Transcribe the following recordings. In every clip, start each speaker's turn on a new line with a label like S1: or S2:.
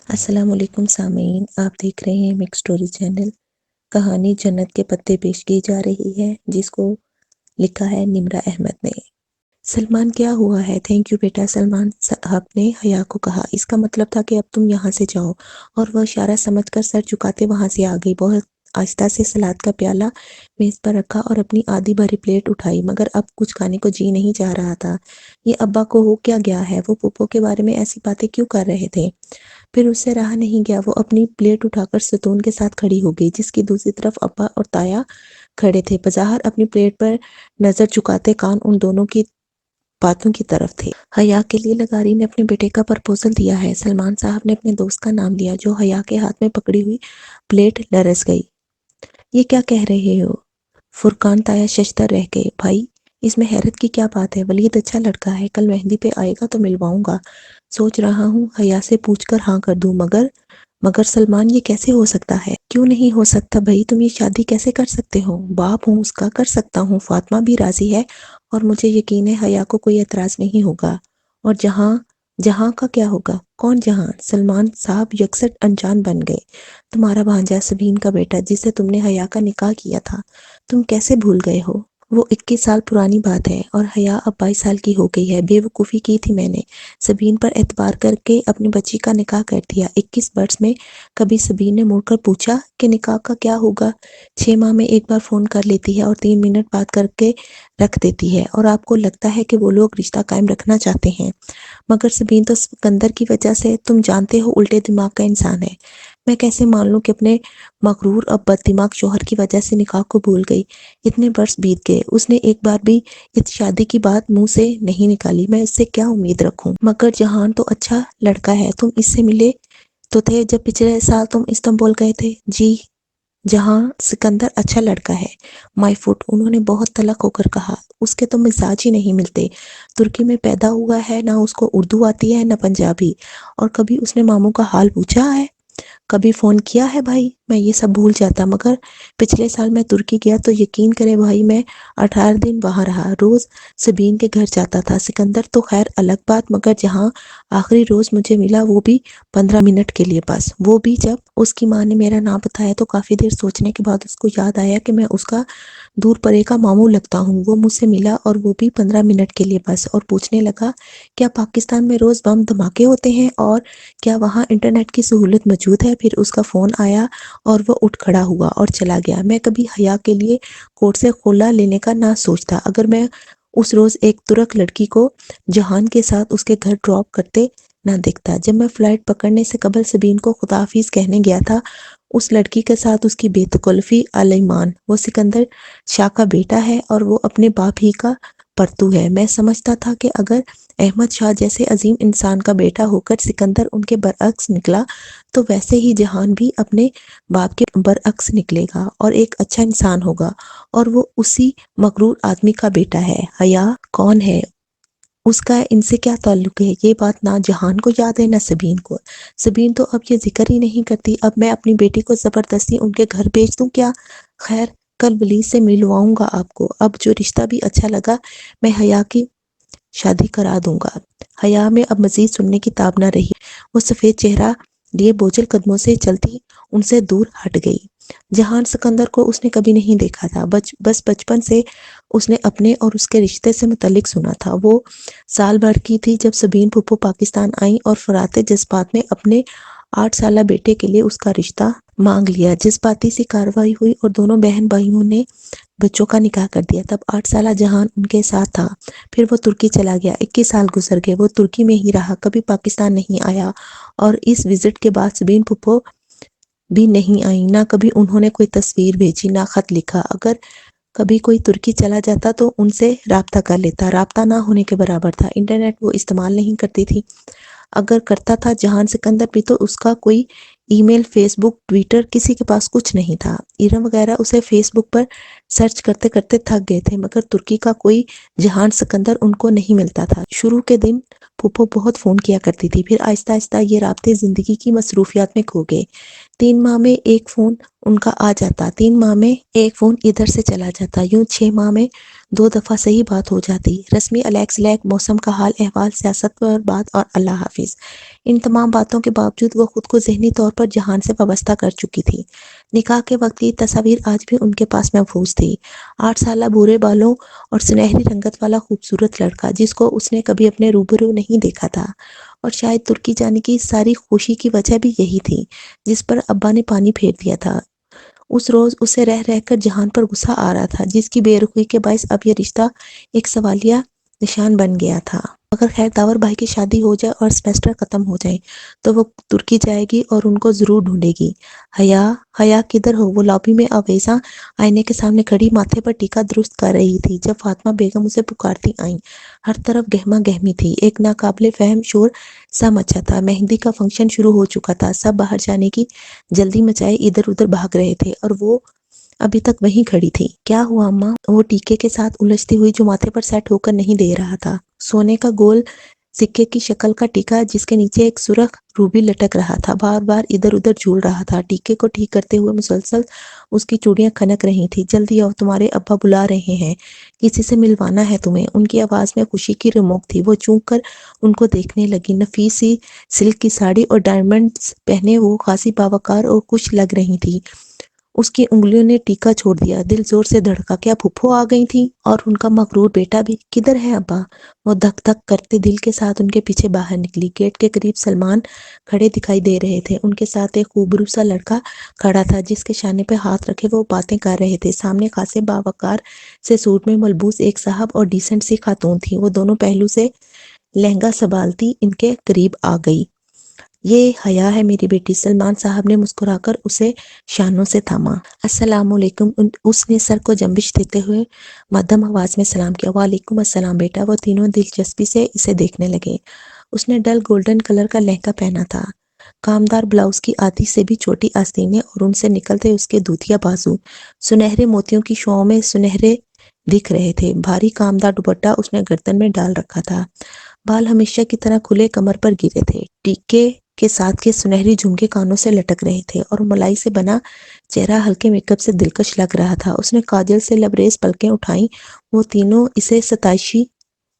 S1: السلام علیکم سامعین، آپ دیکھ رہے ہیں مکس سٹوری چینل۔ کہانی جنت کے پتے پیش کی جا رہی ہے، جس کو لکھا ہے نمرہ احمد نے۔ سلمان کیا ہوا ہے؟ تھینک یو بیٹا، سلمان صاحب نے حیا کو کہا۔ اس کا مطلب تھا کہ اب تم یہاں سے جاؤ، اور وہ اشارہ سمجھ کر سر جھکاتے وہاں سے آ گئی۔ بہت آہستہ سے سلاد کا پیالہ میز پر رکھا اور اپنی آدھی بھری پلیٹ اٹھائی، مگر اب کچھ کھانے کو جی نہیں چاہ رہا تھا۔ یہ ابا کو ہو کیا گیا ہے؟ وہ پھپھو کے بارے میں ایسی باتیں کیوں کر رہے تھے؟ پھر اس سے رہا نہیں گیا، وہ اپنی پلیٹ اٹھا کر ستون کے ساتھ کھڑی ہو گئی، جس کی دوسری طرف ابا اور تایا کھڑے تھے، بظاہر اپنی پلیٹ پر نظر جھکاتے، کان ان دونوں کی باتوں کی طرف تھے۔ حیا کے لیے لغاری نے اپنے بیٹے کا پرپوزل دیا ہے۔ سلمان صاحب نے اپنے دوست کا نام لیا، جو حیا کے ہاتھ میں پکڑی ہوئی پلیٹ لرز گئی۔ یہ کیا کہہ رہے ہو؟ فرقان تایا ششدر رہ گئے۔ بھائی، اس میں حیرت کی کیا بات ہے؟ ولید اچھا لڑکا ہے، کل مہندی پہ آئے گا تو ملواؤں گا۔ سوچ رہا ہوں حیا سے پوچھ کر ہاں کر دوں، مگر سلمان، یہ کیسے ہو سکتا ہے؟ کیوں نہیں ہو سکتا بھائی؟ تم یہ شادی کیسے کر سکتے ہو؟ باپ ہوں اس کا، کر سکتا ہوں۔ فاطمہ بھی راضی ہے، اور مجھے یقین ہے حیا کو کوئی اعتراض نہیں ہوگا۔ اور جہاں کا کیا ہوگا؟ کون جہاں؟ سلمان صاحب یکسر انجان بن گئے۔ تمہارا بھانجا سبین کا بیٹا، جسے تم نے حیا کا نکاح کیا تھا، تم کیسے بھول گئے ہو؟ وہ 21 سال پرانی بات ہے، اور حیا اب 22 سال کی ہو گئی ہے۔ بے وقوفی کی تھی میں نے، سبین پر اعتبار کر کے اپنی بچی کا نکاح کر دیا۔ 21 برس میں کبھی سبین نے مڑ کر پوچھا کہ نکاح کا کیا ہوگا؟ 6 ماہ میں ایک بار فون کر لیتی ہے اور 3 منٹ بات کر کے رکھ دیتی ہے، اور آپ کو لگتا ہے کہ وہ لوگ رشتہ قائم رکھنا چاہتے ہیں۔ مگر سبین تو سکندر کی وجہ سے، تم جانتے ہو، الٹے دماغ کا انسان ہے۔ میں کیسے مان لوں کہ اپنے مغرور اور بد دماغ شوہر کی وجہ سے نکاح کو بھول گئی؟ اتنے برس بیت گئے، اس نے ایک بار بھی اس شادی کی بات منہ سے نہیں نکالی۔ میں اس سے کیا امید رکھوں؟ مگر جہان تو اچھا لڑکا ہے، تم اس سے ملے تو تھے جب پچھلے سال تم استنبول گئے تھے؟ جی جہاں، سکندر اچھا لڑکا ہے۔ مائی فٹ، انہوں نے بہت تلخ ہو کر کہا۔ اس کے تو مزاج ہی نہیں ملتے۔ ترکی میں پیدا ہوا ہے، نہ اس کو اردو آتی ہے نہ پنجابی۔ اور کبھی اس نے ماموں کا حال پوچھا ہے؟ کبھی فون کیا ہے بھائی؟ میں یہ سب بھول جاتا، مگر پچھلے سال میں ترکی گیا تو یقین کرے بھائی، میں 18 دن وہاں رہا، روز سبین کے گھر جاتا تھا۔ سکندر تو خیر الگ بات، مگر جہاں آخری روز مجھے ملا وہ بھی 15 منٹ کے لیے بس، وہ بھی جب اس کی ماں نے میرا نام بتایا تو کافی دیر سوچنے کے بعد اس کو یاد آیا کہ میں اس کا دور پرے کا ماموں لگتا ہوں۔ وہ مجھ سے ملا، اور وہ بھی 15 منٹ کے لیے بس، اور پوچھنے لگا کیا پاکستان میں روز بم دھماکے ہوتے ہیں اور کیا وہاں انٹرنیٹ کی سہولت موجود ہے؟ پھر اس کا فون آیا اور وہ اٹھ کھڑا ہوا اور چلا گیا۔ میں کبھی حیا کے لیے کورٹ سے خلا لینے کا نہ سوچتا، اگر میں اس روز ایک ترک لڑکی کو جہان کے ساتھ اس کے گھر ڈراپ کرتے نہ دیکھتا۔ جب میں فلائٹ پکڑنے سے قبل سبین کو خدا حافظ کہنے گیا تھا، اس لڑکی کے ساتھ اس کی بے تکلفی علیمان، وہ سکندر شاہ کا بیٹا ہے اور وہ اپنے باپ ہی کا پرتو ہے۔ میں سمجھتا تھا کہ اگر احمد شاہ جیسے عظیم انسان کا بیٹا ہو کر سکندر ان کے برعکس نکلا، تو ویسے ہی جہان بھی اپنے باپ کے برعکس نکلے گا اور ایک اچھا انسان ہوگا، اور وہ اسی مغرور آدمی کا بیٹا ہے۔ حیا کون ہے؟ اس کا ان سے کیا تعلق ہے؟ یہ بات نہ جہان کو یاد ہے نہ سبین کو۔ سبین تو اب یہ ذکر ہی نہیں کرتی۔ اب میں اپنی بیٹی کو زبردستی ان کے گھر بھیج دوں کیا؟ خیر، کل ولید سے ملواؤں گا آپ کو۔ اب جو رشتہ بھی اچھا لگا میں حیا کی شادی کرا دوں گا۔ حیا میں اب مزید سننے کی تاب نہ رہی، وہ سفید چہرہ لیے بوجھل قدموں سے چلتی ان سے دور ہٹ گئی۔ جہان سکندر کو اس نے کبھی نہیں دیکھا تھا، بس بچپن سے اس نے اپنے اور اس کے رشتے سے متعلق سنا تھا۔ وہ سال بھر کی تھی جب سبین پھپھو پاکستان آئیں اور فرات جذبات میں اپنے 8 سالہ بیٹے کے لیے اس کا رشتہ مانگ لیا۔ جذباتی سی کارروائی ہوئی اور دونوں بہن بھائیوں نے بچوں کا نکاح کر دیا۔ تب 8 سالہ جہان ان کے ساتھ تھا، پھر وہ ترکی چلا گیا۔ 21 سال گزر گئے، وہ ترکی میں ہی رہا، کبھی پاکستان نہیں آیا، اور اس وزٹ کے بعد سبین پھپھو بھی نہیں آئیں، نہ کبھی انہوں نے کوئی تصویر بھیجی، نہ خط لکھا۔ اگر کبھی کوئی ترکی چلا جاتا تو ان سے رابطہ کر لیتا، رابطہ نہ ہونے کے برابر تھا۔ انٹرنیٹ وہ استعمال نہیں کرتی تھی، اگر کرتا تھا جہان سکندر بھی تو اس کا کوئی ای میل، فیس بک، ٹویٹر، کسی کے پاس کچھ نہیں تھا۔ ایرم وغیرہ اسے فیس بک پر سرچ کرتے کرتے تھک گئے تھے، مگر ترکی کا کوئی جہان سکندر ان کو نہیں ملتا تھا۔ شروع کے دن پھپھو بہت فون کیا کرتی تھی، پھر آہستہ آہستہ یہ رابطے زندگی کی مصروفیات میں کھو گئے۔ 3 ماہ میں ایک فون ان کا آ جاتا، 3 ماہ میں ایک فون ادھر سے چلا جاتا، یوں 6 ماہ میں 2 دفعہ صحیح بات ہو جاتی، رسمی الیکس لیک، موسم کا حال احوال، سیاست پر بات اور اللہ حافظ۔ ان تمام باتوں کے باوجود وہ خود کو ذہنی طور پر جہان سے وابستہ کر چکی تھی۔ نکاح کے وقت کی تصاویر آج بھی ان کے پاس محفوظ تھی۔ 8 سالہ بھورے بالوں اور سنہری رنگت والا خوبصورت لڑکا جس کو اس نے کبھی اپنے روبرو نہیں دیکھا تھا، اور شاید ترکی جانے کی ساری خوشی کی وجہ بھی یہی تھی جس پر ابا نے پانی پھیر دیا تھا۔ اس روز اسے رہ رہ کر جہان پر غصہ آ رہا تھا، جس کی بے رخی کے باعث اب یہ رشتہ ایک سوالیہ نشان بن گیا تھا۔ اگر خیر داور بھائی کی شادی ہو جائے اور سیمسٹر ختم ہو جائے تو وہ ترکی جائے گی اور ان کو ضرور ڈھونڈے گی۔ حیا کدھر ہو؟ وہ لابی میں آویزاں آئینے کے سامنے کھڑی ماتھے پر ٹیکا درست کر رہی تھی جب فاطمہ بیگم اسے پکارتی آئیں۔ ہر طرف گہما گہمی تھی، ایک ناقابل فہم شور سا مچا تھا۔ مہندی کا فنکشن شروع ہو چکا تھا، سب باہر جانے کی جلدی مچائے ادھر ادھر بھاگ رہے تھے اور وہ ابھی تک وہیں کھڑی تھی۔ کیا ہوا اماں؟ وہ ٹیکے کے ساتھ الجھتی ہوئی جو ماتھے پر سیٹ ہو کر نہیں دے رہا تھا۔ سونے کا گول سکے کی شکل کا ٹیکا جس کے نیچے ایک سرخ روبی لٹک رہا تھا بار بار ادھر ادھر جھول رہا تھا۔ ٹیکے کو ٹھیک کرتے ہوئے مسلسل اس کی چوڑیاں کھنک رہی تھی۔ جلدی آؤ، تمہارے ابا بلا رہے ہیں، کسی سے ملوانا ہے تمہیں۔ ان کی آواز میں خوشی کی رموک تھی۔ وہ چونک کر ان کو دیکھنے لگی۔ نفیس سی سلک کی ساڑی اور ڈائمنڈز پہنے وہ خاصی باوقار اور خوش لگ رہی تھی۔ اس کی انگلیوں نے ٹیکا چھوڑ دیا، دل زور سے دھڑکا۔ کیا پھپھو آ گئی تھی؟ اور ان کا مغرور بیٹا بھی؟ کدھر ہے ابا؟ وہ دھک دھک کرتے دل کے ساتھ ان کے پیچھے باہر نکلی۔ گیٹ کے قریب سلمان کھڑے دکھائی دے رہے تھے، ان کے ساتھ ایک خوبرو سا لڑکا کھڑا تھا جس کے شانے پہ ہاتھ رکھے وہ باتیں کر رہے تھے۔ سامنے خاصے باوقار سے سوٹ میں ملبوس ایک صاحب اور ڈیسنٹ سی خاتون تھی، وہ دونوں پہلو سے لہنگا سنبھالتی ان کے قریب آ گئی۔ یہ حیا ہے میری بیٹی، سلمان صاحب نے مسکرا کر اسے شانوں سے تھاما۔ السلام علیکم، اس نے سر کو جنبش دیتے ہوئے مدھم آواز میں سلام کیا۔ وعلیکم السلام بیٹا۔ وہ تینوں دلچسپی سے اسے دیکھنے لگے۔ اس نے ڈل گولڈن کلر کا لہنگا پہنا تھا، کامدار بلاؤز کی آدھی سے بھی چھوٹی آستینیں اور ان سے نکلتے اس کے دودھیا بازو سنہرے موتیوں کی شعاعوں میں سنہرے دکھ رہے تھے۔ بھاری کامدار دوپٹہ اس نے گردن میں ڈال رکھا تھا، بال ہمیشہ کی طرح کھلے کمر پر گرے تھے، ٹیکے کے ساتھ کے سنہری جھمکے کانوں سے لٹک رہے تھے اور ملائی سے بنا چہرہ ہلکے میک اپ سے دلکش لگ رہا تھا۔ اس نے کاجل سے لبریز پلکیں اٹھائیں۔ وہ تینوں اسے ستائشی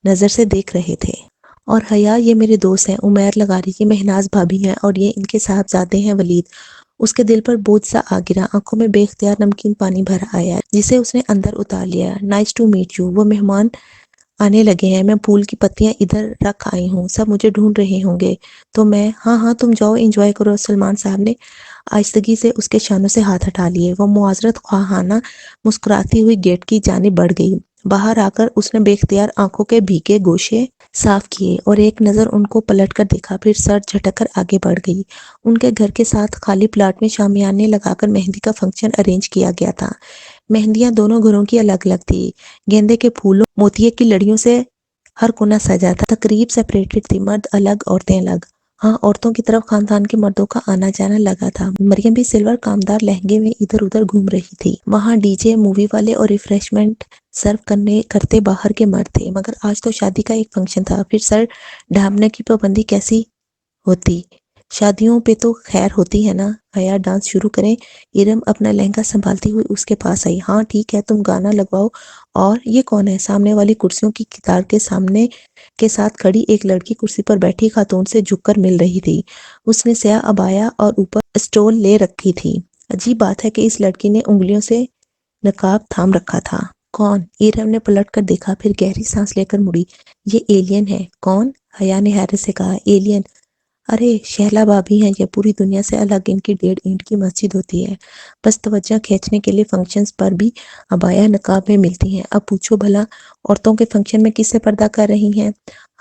S1: نظر سے دیکھ رہے تھے۔ اور حیا، یہ میرے دوست ہیں، عمیر لغاری، یہ مہناز بھابی ہیں، اور یہ ان کے صاحبزادے ہیں ولید۔ اس کے دل پر بوجھ سا آ گرا، آنکھوں میں بے اختیار نمکین پانی بھر آیا جسے اس نے اندر اتار لیا۔ Nice to meet you. وہ مہمان آنے لگے ہیں، میں پھول کی پتیاں ادھر رکھ آئی ہوں، سب مجھے ڈھونڈ رہے ہوں گے تو میں ہاں تم جاؤ انجوائے کرو۔ سلمان صاحب نے آہستگی سے اس کے شانوں سے ہاتھ ہٹا لیے۔ وہ معذرت خواہانہ مسکراتی ہوئی گیٹ کی جانب بڑھ گئی۔ باہر آ کر اس نے بے اختیار آنکھوں کے بھیگے گوشے صاف کیے اور ایک نظر ان کو پلٹ کر دیکھا، پھر سر جھٹک کر آگے بڑھ گئی۔ ان کے گھر کے ساتھ خالی پلاٹ میں شامیانے لگا کر مہندی کا فنکشن ارینج کیا گیا تھا۔ مہندیاں دونوں گھروں کی الگ الگ تھی، گیندے کے پھولوں، موتیے کی لڑیوں سے ہر کونا سجا تھا۔ تقریب سیپریٹڈ تھی، مرد الگ عورتیں الگ۔ ہاں، عورتوں کی طرف خاندان کے مردوں کا آنا جانا لگا تھا۔ مریم بھی سلور کامدار لہنگے میں ادھر ادھر گھوم رہی تھی۔ وہاں ڈی جے، مووی والے اور ریفریشمنٹ سرو کرتے باہر کے مرد تھے، مگر آج تو شادی کا ایک فنکشن تھا، پھر سر ڈھانپنے کی پابندی کیسی ہوتی؟ شادیوں پہ تو خیر ہوتی ہے نا۔ حیا، ڈانس شروع کریں؟ ارم اپنا لہنگا سنبھالتی ہوئی اس کے پاس آئی۔ ہاں ٹھیک ہے، تم گانا لگواؤ۔ اور یہ کون ہے؟ سامنے والی کرسیوں کی قطار کے سامنے کے ساتھ کھڑی ایک لڑکی کرسی پر بیٹھی خاتون سے جھک کر مل رہی تھی۔ اس نے سیاہ عبایا اور اوپر اسٹول لے رکھی تھی۔ عجیب بات ہے کہ اس لڑکی نے انگلیوں سے نقاب تھام رکھا تھا۔ کون؟ ارم نے پلٹ کر دیکھا، پھر گہری سانس لے کر مڑی۔ یہ ایلین ہے۔ کون؟ حیا نے حیرت سے کہا۔ ایلین؟ ارے شہلا بھابی ہیں یہ، پوری دنیا سے الگ ان کی 1.5 اینٹ کی مسجد ہوتی ہے، بس توجہ کھینچنے کے لیے فنکشنز پر بھی عبایا نقاب میں ملتی ہیں۔ اب پوچھو بھلا عورتوں کے فنکشن میں کس سے پردہ کر رہی ہیں؟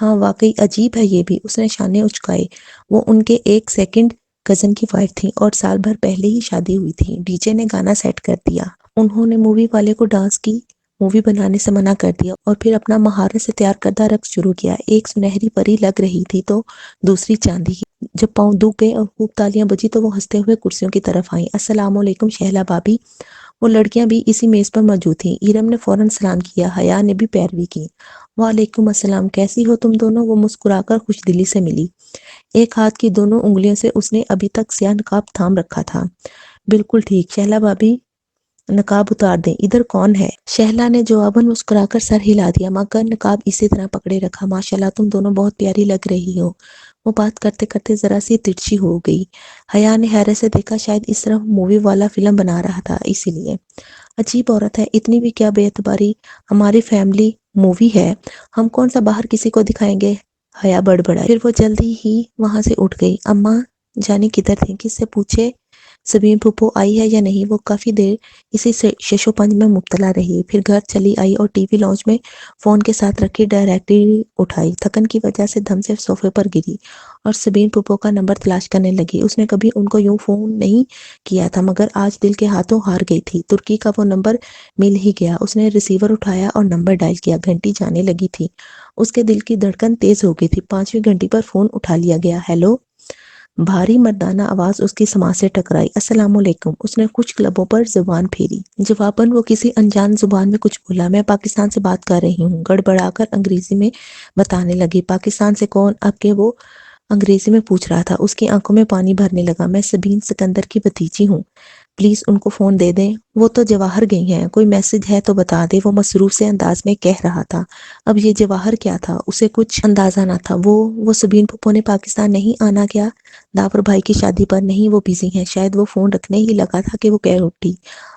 S1: ہاں واقعی عجیب ہے یہ بھی۔ اس نے شانے اچکائے۔ وہ ان کے ایک سیکنڈ کزن کی وائف تھی اور سال بھر پہلے ہی شادی ہوئی تھی۔ ڈی جے نے گانا سیٹ کر دیا، انہوں نے مووی والے کو ڈانس کی مووی بنانے سے منع کر دیا اور پھر اپنا مہارت سے تیار کردہ رقص شروع کیا۔ ایک سنہری پری لگ رہی تھی تو دوسری چاندی کی۔ جب پاؤں دھو گئے اور خوب تالیاں بجی تو وہ ہنستے ہوئے کرسیوں کی طرف آئیں۔ السلام علیکم شہلا بھابی۔ وہ لڑکیاں بھی اسی میز پر موجود تھیں۔ ارم نے فوراً سلام کیا، حیا نے بھی پیروی کی۔ وعلیکم السلام، کیسی ہو تم دونوں؟ وہ مسکرا کر خوش دلی سے ملی۔ ایک ہاتھ کی دونوں انگلیوں سے اس نے ابھی تک سیاہ نقاب تھام رکھا تھا۔ بالکل ٹھیک، شہلا بھابی نقاب اتار دیں، ادھر کون ہے؟ شہلا نے جواباً مسکرا کر سر ہلا دیا مگر نقاب اسی طرح پکڑے رکھا۔ ماشاءاللہ تم دونوں بہت پیاری لگ رہی ہو۔ وہ بات کرتے کرتے ذرا سی ترچھی ہو گئی۔ حیا نے حیرت سے دیکھا، شاید اس طرح مووی والا فلم بنا رہا تھا اسی لیے۔ عجیب عورت ہے، اتنی بھی کیا بے اعتباری، ہماری فیملی مووی ہے، ہم کون سا باہر کسی کو دکھائیں گے؟ حیا بڑبڑائی۔ پھر وہ جلدی ہی وہاں سے اٹھ گئی۔ اماں جانی کدھر تھیں؟ کس سے پوچھے سبین پھوپھو آئی ہے یا نہیں؟ وہ کافی دیر اسی شش و پنج میں مبتلا رہی، پھر گھر چلی آئی اور ٹی وی لاؤنج میں فون کے ساتھ رکھی ڈائریکٹری اٹھائی۔ تھکن کی وجہ سے دم سے صوفے پر گری اور سبین پھوپھو کا نمبر تلاش کرنے لگی۔ اس نے کبھی ان کو یوں فون نہیں کیا تھا مگر آج دل کے ہاتھوں ہار گئی تھی۔ ترکی کا وہ نمبر مل ہی گیا۔ اس نے ریسیور اٹھایا اور نمبر ڈائل کیا۔ گھنٹی جانے لگی تھی، اس کے دل کی دھڑکن تیز ہو گئی تھی۔ 5ویں گھنٹی پر فون اٹھا لیا گیا۔ ہیلو، بھاری مردانہ آواز اس کی سماعت سے ٹکرائی۔ السلام علیکم، اس نے کچھ لبوں پر زبان پھیری۔ جواباً وہ کسی انجان زبان میں کچھ بولا۔ میں پاکستان سے بات کر رہی ہوں، گڑبڑا کر انگریزی میں بتانے لگی۔ پاکستان سے کون؟ اب کہ وہ انگریزی میں پوچھ رہا تھا، اس کی آنکھوں میں پانی بھرنے لگا۔ میں سبین سکندر کی بھتیجی ہوں، پلیز ان کو فون دے دیں، وہ تو جواہر گئی ہیں، کوئی میسج ہے تو بتا دے، وہ مسروف سے انداز میں کہہ رہا تھا۔ اب یہ جواہر کیا تھا، اسے کچھ اندازہ نہ تھا۔ وہ سبین پھوپھو نے پاکستان نہیں آنا کیا؟ داور بھائی کی شادی پر؟ نہیں، وہ بیزی ہیں۔ شاید وہ فون رکھنے ہی لگا تھا کہ وہ کہہ اٹھی،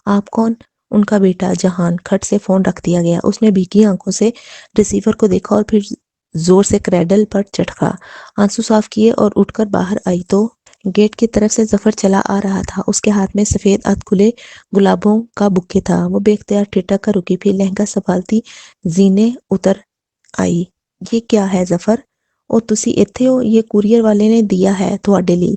S1: آپ کون؟ ان کا بیٹا جہان۔ کھٹ سے فون رکھ دیا گیا۔ اس نے بھیگی آنکھوں سے ریسیور کو دیکھا اور پھر زور سے کریڈل پر چٹکا، آنسو صاف کیے اور اٹھ کر باہر آئی تو گیٹ کی طرف سے ظفر چلا آ رہا تھا۔ اس کے ہاتھ میں سفید ادھ کھلے گلابوں کا بکے تھا۔ وہ بے اختیار ٹھٹک کر رکی، پھر لہنگا سنبھالتی زینے اتر آئی۔ یہ کیا ہے ظفر؟ او تسی ایتھے ہو، یہ کورئر والے نے دیا ہے تہاڈے لئی۔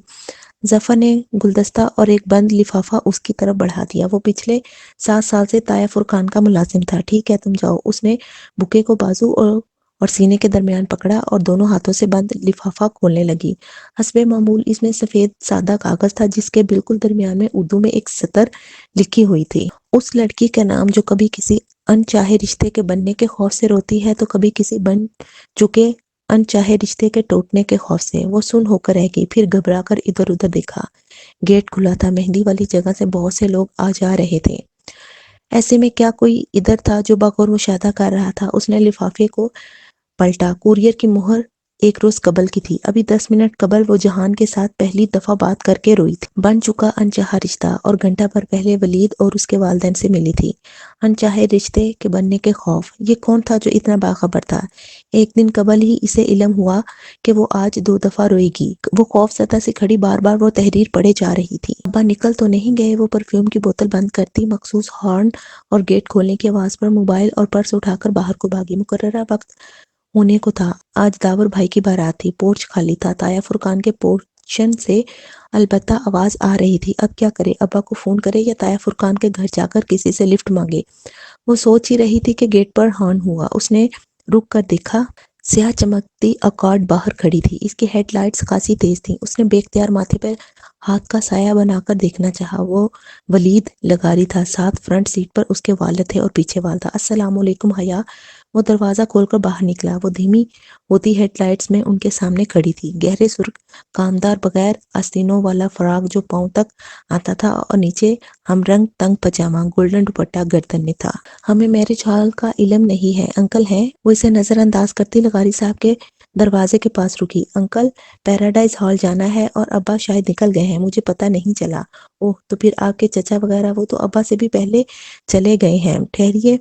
S1: ظفر نے گلدستہ اور ایک بند لفافہ اس کی طرف بڑھا دیا۔ وہ پچھلے 7 سال سے طاہر فرقان کا ملازم تھا۔ ٹھیک ہے تم جاؤ۔ اس نے بکے کو بازو اور سینے کے درمیان پکڑا اور دونوں ہاتھوں سے بند لفافہ کھولنے لگی۔ حسب معمول اس میں سفید سادہ کاغذ تھا جس کے بالکل درمیان میں اردو میں ایک سطر لکھی ہوئی تھی۔ اس لڑکی کا نام جو کبھی کسی انچاہے رشتے کے بننے کے خوف سے روتی ہے تو کبھی کسی بن چکے انچاہے رشتے کے ٹوٹنے کے خوف سے۔ وہ سن ہو کر رہ گئی، پھر گھبرا کر ادھر ادھر دیکھا۔ گیٹ کھلا تھا، مہندی والی جگہ سے بہت سے لوگ آ جا رہے تھے۔ ایسے میں کیا کوئی ادھر تھا جو بغور مشاہدہ کر رہا تھا؟ اس نے لفافے کو پلٹا۔ کورئر کی مہر 1 روز قبل کی تھی۔ ابھی 10 منٹ قبل وہ جہان کے ساتھ پہلی دفعہ بات کر کے روئی تھی۔ بن چکا انچاہا رشتہ، اور گھنٹہ بھر پہلے ولید اور اس کے والدین سے ملی تھی۔ انچاہے رشتے کے بننے کے خوف۔ یہ کون تھا جو اتنا باخبر تھا؟ ایک دن قبل ہی اسے علم ہوا کہ وہ آج 2 دفعہ روئے گی۔ وہ خوف زدہ سے کھڑی بار بار وہ تحریر پڑھے جا رہی تھی۔ ابا نکل تو نہیں گئے؟ وہ پرفیوم کی بوتل بند کرتی مخصوص ہارن اور گیٹ کھولنے کی آواز پر موبائل اور پرس اٹھا کر باہر کو بھاگی۔ مقررہ وقت ہونے کو تھا۔ آج داور بھائی کی بارات تھی۔ پورچ خالی تھا۔ طاہر فرقان کے پورشن سے البتہ آواز آ رہی تھی۔ اب کیا کرے؟ ابا کو فون کرے یا طاہر فرقان کے گھر جا کر کسی سے لفٹ مانگے؟ وہ سوچ ہی رہی تھی کہ گیٹ پر ہارن ہوا۔ اس نے رک کر دیکھا، سیاہ چمکتی اکارڈ باہر کھڑی تھی۔ اس کی ہیڈ لائٹس خاصی تیز تھیں۔ اس نے بے اختیار ماتھے پر ہاتھ کا سایہ بنا کر دیکھنا چاہا۔ وہ ولید لغاری تھا، ساتھ فرنٹ سیٹ پر اس کے والد تھے اور پیچھے والدہ۔ السلام علیکم حیا۔ وہ دروازہ کھول کر باہر نکلا۔ وہ دھیمی ہوتی ہیڈ لائٹس میں ان کے سامنے کھڑی تھی۔ گہرے سرخ کامدار بغیر آستینوں والا فراق جو پاؤں تک آتا تھا اور نیچے ہم رنگ تنگ پاجامہ، گولڈن دوپٹہ گردن میں تھا۔ ہمیں میرج ہال کا علم نہیں ہے، انکل ہیں؟ وہ اسے نظر انداز کرتی لغاری صاحب کے دروازے کے پاس رکی۔ انکل پیراڈائز ہال جانا ہے اور ابا شاید نکل گئے ہیں، مجھے پتہ نہیں چلا۔ اوہ، تو پھر آپ کے چچا وغیرہ؟ وہ تو ابا سے بھی پہلے چلے گئے ہیں۔ ٹھہریے،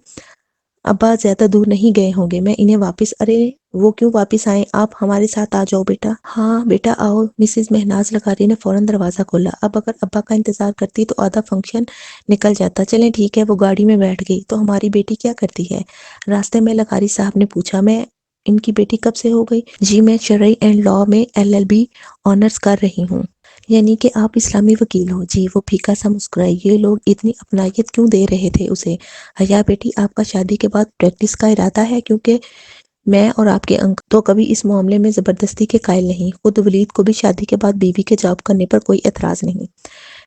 S1: ابا زیادہ دور نہیں گئے ہوں گے، میں انہیں واپس… ارے وہ کیوں واپس آئیں؟ آپ ہمارے ساتھ آ جاؤ بیٹا۔ ہاں بیٹا آؤ۔ مسز مہناز لغاری نے فوراً دروازہ کھولا۔ اب اگر ابا کا انتظار کرتی تو آدھا فنکشن نکل جاتا۔ چلیں ٹھیک ہے۔ وہ گاڑی میں بیٹھ گئی۔ تو ہماری بیٹی کیا کرتی ہے؟ راستے میں لغاری صاحب نے پوچھا۔ میں ان کی بیٹی کب سے ہو گئی؟ جی میں شرعی اینڈ لاء میں LLB آنرز کر رہی ہوں۔ یعنی کہ آپ اسلامی وکیل ہو؟ جی۔ وہ پھیکا سا مسکرائی۔ یہ لوگ اتنی اپنائیت کیوں دے رہے تھے اسے؟ حیا بیٹی، آپ کا شادی کے بعد پریکٹس کا ارادہ ہے؟ کیونکہ میں اور آپ کے انکل تو کبھی اس معاملے میں زبردستی کے قائل نہیں۔ خود ولید کو بھی شادی کے بعد بیوی کے جاب کرنے پر کوئی اعتراض نہیں۔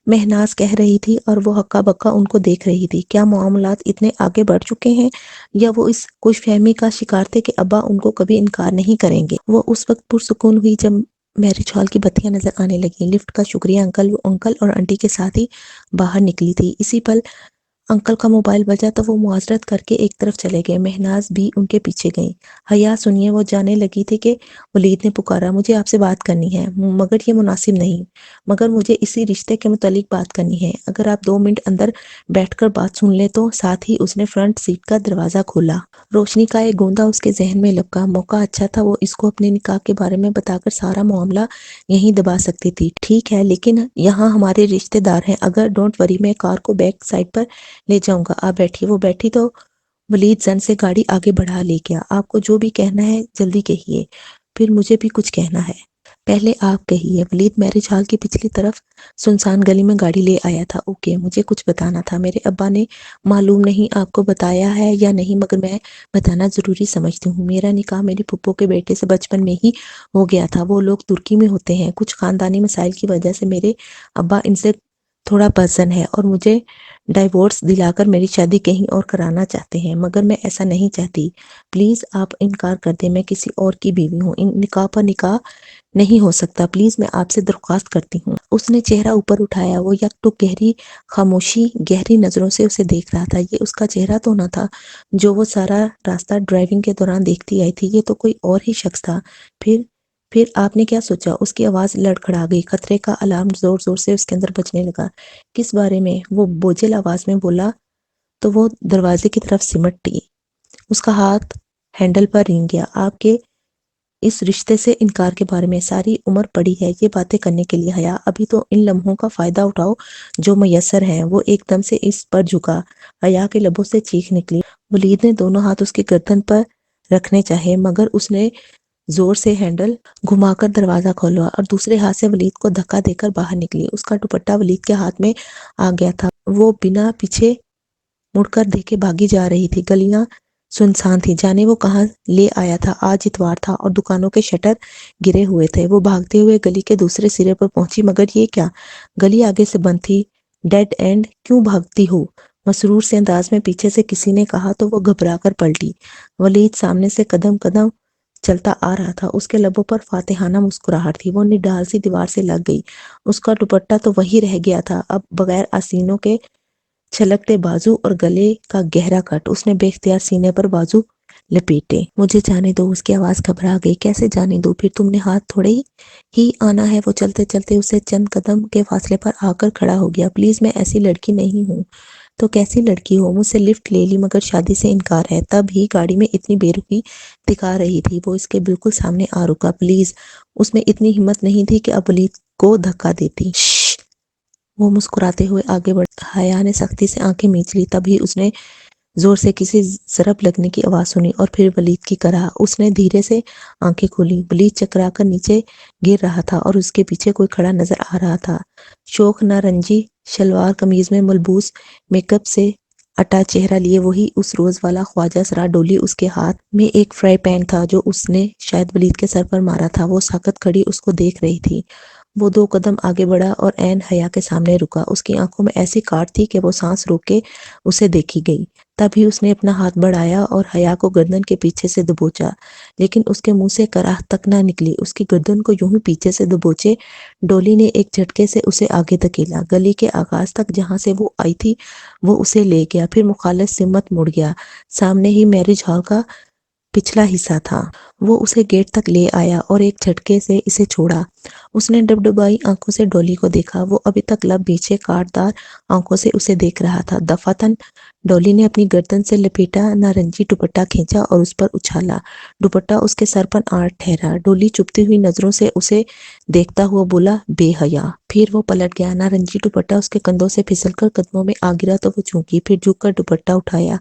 S1: مہناز کہہ رہی تھی اور وہ ہکا بکا ان کو دیکھ رہی تھی۔ کیا معاملات اتنے آگے بڑھ چکے ہیں یا وہ اس خوش فہمی کا شکار تھے کہ ابا ان کو کبھی انکار نہیں کریں گے؟ وہ اس وقت پرسکون ہوئی جب میرج ہال کی بتیاں نظر آنے لگیں۔ لفٹ کا شکریہ انکل، وہ انکل اور آنٹی کے ساتھ ہی باہر نکلی تھی۔ اسی پل انکل کا موبائل بجا تو وہ معذرت کر کے ایک طرف چلے گئے۔ مہناز بھی ان کے پیچھے گئیں۔ حیا سنیے، وہ جانے لگی تھی کہ ولید نے پکارا، مجھے آپ سے بات کرنی ہے، مگر یہ مناسب نہیں، مگر مجھے اسی رشتے کے متعلق بات کرنی ہے، اگر آپ 2 منٹ اندر بیٹھ کر بات سن لیں تو۔ ساتھ ہی اس نے فرنٹ سیٹ کا دروازہ کھولا۔ روشنی کا ایک گوندا اس کے ذہن میں لپکا۔ موقع اچھا تھا، وہ اس کو اپنے نکاح کے بارے میں بتا کر سارا معاملہ یہیں دبا سکتی تھی۔ ٹھیک ہے، لیکن یہاں ہمارے رشتے دار ہیں، اگر ڈونٹ وری، میں کار کو بیک سائڈ پر لے جاؤں گا، آپ بیٹھیے۔ وہ بیٹھی تو ولید زن سے گاڑی آگے بڑھا لے گیا۔ آپ کو جو بھی کہنا ہے جلدی کہیے، پھر مجھے بھی کچھ کہنا ہے۔ پہلے آپ کہیے۔ ولید میرج ہال کی پچھلی طرف سنسان گلی میں گاڑی لے آیا تھا۔ اوکے، مجھے کچھ بتانا تھا، میرے ابا نے معلوم نہیں آپ کو بتایا ہے یا نہیں، مگر میں بتانا ضروری سمجھتی ہوں۔ میرا نکاح میری پھپھو کے بیٹے سے بچپن میں ہی ہو گیا تھا، وہ لوگ ترکی میں ہوتے ہیں، کچھ خاندانی مسائل کی وجہ سے میرے ابا ان سے تھوڑا پرسن ہے اور مجھے ڈائیورس دلا کر میری شادی کہیں اور کرانا چاہتے ہیں، مگر میں ایسا نہیں چاہتی، پلیز آپ انکار کر دیں، میں کسی اور کی بیوی ہوں، ان نکاح پر نکاح نہیں ہو سکتا، پلیز میں آپ سے درخواست کرتی ہوں۔ اس نے چہرہ اوپر اٹھایا، وہ یک ٹک گہری خاموشی گہری نظروں سے اسے دیکھ رہا تھا۔ یہ اس کا چہرہ تو نہ تھا جو وہ سارا راستہ ڈرائیونگ کے دوران دیکھتی آئی تھی، یہ تو کوئی اور ہی شخص تھا۔ پھر آپ نے کیا سوچا؟ اس کی آواز لڑکھڑا گئی، خطرے کا الارم زور زور سے اس کے اندر بجنے لگا۔ کس بارے میں؟ وہ بوجھل آواز میں بولا تو وہ دروازے کی طرف سمٹی۔ اس کا ہاتھ ہینڈل پر رینگ گیا۔ آپ کے اس رشتے سے انکار کے بارے میں ساری عمر پڑی ہے یہ باتیں کرنے کے لیے حیا، ابھی تو ان لمحوں کا فائدہ اٹھاؤ جو میسر ہیں۔ وہ ایک دم سے اس پر جھکا، حیا کے لبوں سے چیخ نکلی۔ ولید نے دونوں ہاتھ اس کی گردن پر رکھنے چاہے، مگر اس نے زور سے ہینڈل گھما کر دروازہ کھولا اور دوسرے ہاتھ سے ولید کو دھکا دے کر باہر نکلی۔ اس کا دوپٹہ ولید کے ہاتھ میں آ گیا تھا، وہ بنا پیچھے مڑ کر دیکھے بھاگی جا رہی تھی۔ گلیاں سنسان تھی، جانے وہ کہاں لے آیا تھا۔ آج اتوار تھا اور دکانوں کے شٹر گرے ہوئے تھے۔ وہ بھاگتے ہوئے گلی کے دوسرے سرے پر پہنچی، مگر یہ کیا، گلی آگے سے بند تھی۔ ڈیڈ اینڈ، کیوں بھاگتی ہو؟ مسرور سے انداز میں پیچھے سے کسی نے کہا تو وہ گھبرا کر پلٹی۔ ولید سامنے سے قدم قدم چلتا آ رہا تھا، اس کے لبوں پر فاتحانہ مسکراہٹ تھی۔ وہ نڈال سی دیوار سے لگ گئی، اس کا دوپٹہ تو وہی رہ گیا تھا، اب بغیر آستینوں کے چھلکتے بازو اور گلے کا گہرا کٹ۔ اس نے بے اختیار سینے پر بازو لپیٹے۔ مجھے جانے دو، اس کی آواز گھبرا گئی۔ کیسے جانے دو؟ پھر تم نے ہاتھ تھوڑے ہی آنا ہے۔ وہ چلتے چلتے اسے چند قدم کے فاصلے پر آ کر کھڑا ہو گیا۔ پلیز، میں ایسی لڑکی نہیں ہوں۔ تو کیسی لڑکی ہو؟ مجھ سے لفٹ لے لی مگر شادی سے انکار ہے۔ تب ہی گاڑی میں اتنی بے رخی دکھا رہی تھی، وہ اس کے بالکل سامنے آ رکا۔ پلیز، اس میں اتنی ہمت نہیں تھی کہ اب ولید کو دھکا دیتی۔ شش، وہ مسکراتے ہوئے آگے بڑھ۔ حیا نے سختی سے آنکھیں میچ لی، تبھی اس نے زور سے کسی ضرب لگنے کی آواز سنی اور پھر ولید کی کرا۔ اس نے دھیرے سے آنکھیں کھولی۔ ولید چکرا کر نیچے گر رہا تھا اور اس کے پیچھے کوئی کھڑا نظر آ رہا تھا۔ شوخ نارنجی شلوار قمیض میں ملبوس، میک اپ سے اٹا چہرہ لیے وہی اس روز والا خواجہ سرا ڈولی۔ اس کے ہاتھ میں ایک فرائی پین تھا جو اس نے شاید ولید کے سر پر مارا تھا۔ وہ ساکت کھڑی اس کو دیکھ رہی تھی۔ وہ 2 قدم آگے بڑھا اور عین حیا کے سامنے رکا۔ اس کی آنکھوں میں ایسی کاٹ تھی کہ وہ سانس روک کے اسے دیکھی گئی۔ تبھی اس نے اپنا ہاتھ بڑھایا اور حیا کو گردن کے پیچھے سے دبوچا، لیکن اس کے منہ سے کراہت تک نہ نکلی۔ اس کی گردن کو یوں ہی پیچھے سے دبوچے ڈولی نے ایک جھٹکے سے اسے آگے دھکیلا۔ گلی کے آغاز تک جہاں سے وہ آئی تھی وہ اسے لے گیا، پھر مخالف سمت مڑ گیا۔ سامنے ہی میرج ہال کا پچھلا حصہ تھا۔ وہ اسے گیٹ تک لے آیا اور ایک جھٹکے سے اسے چھوڑا۔ اس نے ڈبڈبائی آنکھوں سے ڈولی کو دیکھا، وہ ابھی تک لب پیچھے کاٹ دار آنکھوں سے اسے دیکھ رہا تھا۔ دفعتاً ڈولی نے اپنی گردن سے لپیٹا نارنجی دوپٹہ کھینچا اور اس پر اچھالا۔ دوپٹہ اس کے سر پر آ ٹھہرا۔ ڈولی چپتی ہوئی نظروں سے اسے دیکھتا ہوا بولا، بے حیا۔ پھر وہ پلٹ گیا۔ نارنجی دوپٹہ اس کے کندھوں سے پھسل کر قدموں میں آ گرا تو وہ چونکی، پھر جھک کر دوپٹہ اٹھایا۔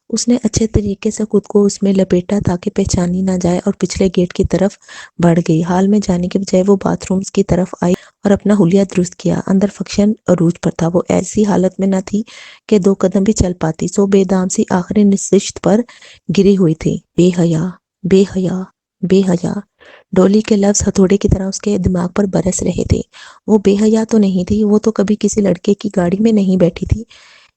S1: اس نے اچھے طریقے سے خود کو اس میں لپیٹا تاکہ پہچانی نہ جائے اور پچھلے گیٹ کی طرف بڑھ گئی۔ ہال میں جانے کے بجائے وہ باتھ رومز کی طرف آئی اور اپنا حلیہ درست کیا۔ اندر فنکشن عروج پر تھا، وہ ایسی حالت میں نہ تھی کہ 2 قدم بھی چل پاتی، سو بے دام سی آخری نشست پر گری ہوئی تھی۔ بے حیا، بے حیا، بے حیا۔ ڈولی کے لفظ ہتھوڑے کی طرح اس کے دماغ پر برس رہے تھے۔ وہ بے حیا تو نہیں تھی، وہ تو کبھی کسی لڑکے کی گاڑی میں نہیں بیٹھی تھی۔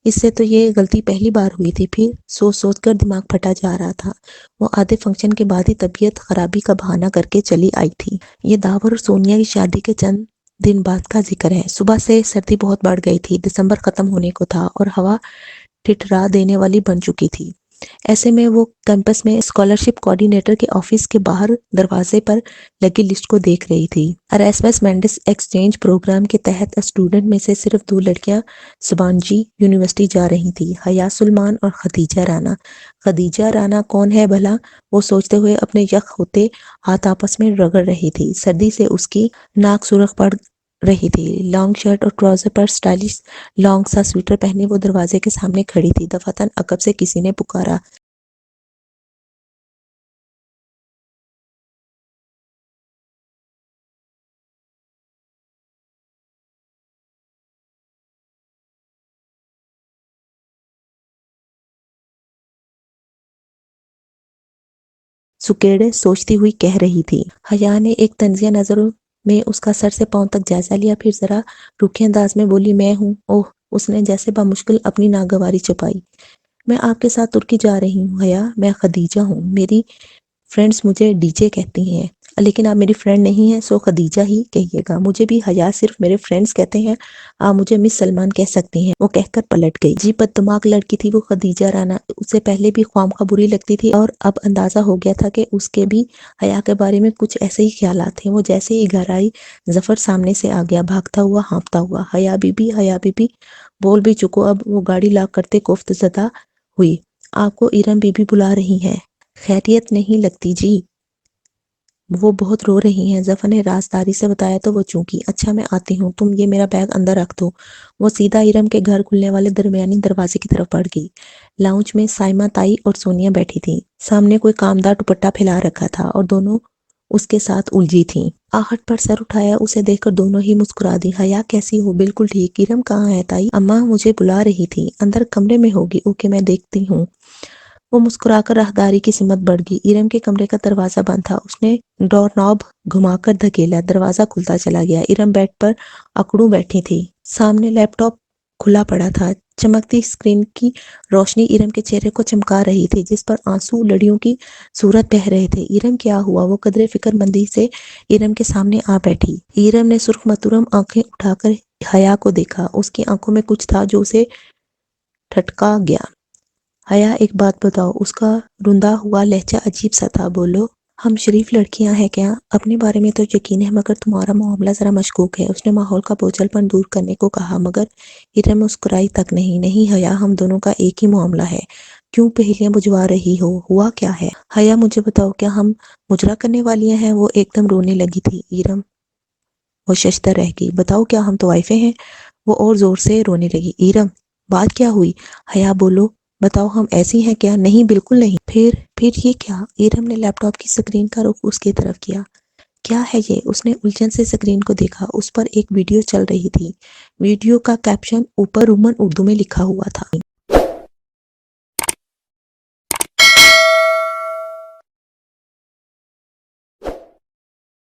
S1: اس سے تو یہ غلطی پہلی بار ہوئی تھی۔ پھر سوچ سوچ کر دماغ پھٹا جا رہا تھا۔ وہ آدھے فنکشن کے بعد ہی طبیعت خرابی کا بہانہ کر کے چلی آئی تھی۔ یہ داور اور سونیا کی شادی کے چند دن بعد کا ذکر ہے۔ صبح سے سردی بہت بڑھ گئی تھی، دسمبر ختم ہونے کو تھا اور ہوا ٹھٹھرا دینے والی بن چکی تھی۔ ایسے میں وہ کیمپس میں اسکالرشپ کوآرڈینیٹر کے آفس کے باہر دروازے پر لگی لسٹ کو دیکھ رہی تھی۔ اراسمس مینڈس ایکسچینج پروگرام کے تحت اسٹوڈنٹ میں سے صرف 2 لڑکیاں سبانجی یونیورسٹی جا رہی تھی، حیا سلمان اور خدیجہ رانا۔ خدیجہ رانا کون ہے بھلا؟ وہ سوچتے ہوئے اپنے یخ ہوتے ہاتھ آپس میں رگڑ رہی تھی۔ سردی سے اس کی ناک سرخ پڑ رہی تھی۔ لانگ شرٹ اور ٹراؤزر پر سٹائلش لانگ سا سویٹر پہنے وہ دروازے کے سامنے کھڑی تھی۔ دفعتاً عقب سے کسی نے پکارا، سکیڑے سوچتی ہوئی کہہ رہی تھی۔ حیا نے ایک طنزیہ نظروں میں اس کا سر سے پاؤں تک جائزہ لیا، پھر ذرا روکھے انداز میں بولی، میں ہوں۔ اوہ، اس نے جیسے بامشکل اپنی ناگواری چھپائی۔ میں آپ کے ساتھ ترکی جا رہی ہوں حیا، میں خدیجہ ہوں۔ میری فرینڈز مجھے ڈی جے کہتی ہیں، لیکن آپ میری فرینڈ نہیں ہیں، سو خدیجہ ہی کہیے گا۔ مجھے بھی حیا صرف میرے فرینڈز کہتے ہیں، آپ مجھے مس سلمان کہہ سکتی ہیں۔ وہ کہہ کر پلٹ گئی۔ جی بد دماغ لڑکی تھی وہ خدیجہ رانا، اسے پہلے بھی خوامخواہ بری لگتی تھی اور اب اندازہ ہو گیا تھا کہ اس کے بھی حیا کے بارے میں کچھ ایسے ہی خیالات تھے۔ وہ جیسے ہی گھر آئی، ظفر سامنے سے آ گیا، بھاگتا ہوا، ہانپتا ہوا، حیا بی بی، حیا بی بی، بول بھی چکو اب۔ وہ گاڑی لاک کرتے کوفت زدہ ہوئی، آپ کو ارم بی بی بلا رہی ہیں۔ خیریت نہیں لگتی جی، وہ بہت رو رہی ہیں، ظفر نے رازداری سے بتایا تو وہ چونکی۔ اچھا میں آتی ہوں، تم یہ میرا بیگ اندر رکھ دو۔ وہ سیدھا ارم کے گھر کھلنے والے درمیانی دروازے کی طرف بڑھ گئی۔ لاؤنج میں سائمہ تائی اور سونیا بیٹھی تھیں۔ سامنے کوئی کامدار دوپٹہ پھیلا رکھا تھا اور دونوں اس کے ساتھ الجھی تھیں۔ آہٹ پر سر اٹھایا، اسے دیکھ کر دونوں ہی مسکرا دی۔ حیا کیسی ہو؟ بالکل ٹھیک۔ ارم کہاں ہے تائی؟ اماں مجھے بلا رہی تھی، اندر کمرے میں ہوگی۔ اوکے میں دیکھتی ہوں۔ وہ مسکرا کر راہداری کی سمت بڑھ گئی۔ ارم کے کمرے کا دروازہ بند تھا، اس نے ڈور نوب گھما کر دھکیلا، دروازہ کھلتا چلا گیا۔ ارم بیڈ پر اکڑوں بیٹھی تھی، سامنے لیپ ٹاپ کھلا پڑا تھا۔ چمکتی اسکرین کی روشنی ارم کے چہرے کو چمکا رہی تھی، جس پر آنسو لڑیوں کی صورت بہہ رہے تھے۔ ارم کیا ہوا؟ وہ قدرے فکر مندی سے ارم کے سامنے آ بیٹھی۔ ارم نے سرخ متورم آنکھیں اٹھا کر حیا کو دیکھا، اس کی آنکھوں میں کچھ تھا جو اسے ٹھٹکا گیا۔ حیا ایک بات بتاؤ، اس کا رندا ہوا لہجہ عجیب سا تھا۔ بولو۔ ہم شریف لڑکیاں ہیں کیا؟ اپنے بارے میں تو یقین ہے، مگر تمہارا معاملہ ذرا مشکوک ہے۔ اس نے ماحول کا بوجھل پن دور کرنے کو کہا، مگر ارم مسکرائی تک نہیں۔ نہیں حیا، ہم دونوں کا ایک ہی معاملہ ہے، کیوں پہیلیاں بجھوا رہی ہو؟ ہوا کیا ہے؟ حیا مجھے بتاؤ، کیا ہم مجرا کرنے والیاں ہیں؟ وہ ایک دم رونے لگی تھی۔ ارم وہ ششدر رہ گئی۔ بتاؤ، کیا ہم طوائفیں ہیں؟ وہ اور زور سے رونے لگی۔ ارم بات کیا ہوئی؟ حیا بولو، بتاؤ ہم ایسی ہیں کیا؟ نہیں بالکل نہیں۔ پھر یہ کیا؟ ارم نے لیپ ٹاپ کی سکرین کا رخ اس کی طرف کیا۔ کیا ہے یہ؟ اس نے الجھن سے سکرین کو دیکھا، اس پر ایک ویڈیو چل رہی تھی۔ ویڈیو کا کیپشن اوپر رومن اردو میں لکھا ہوا تھا۔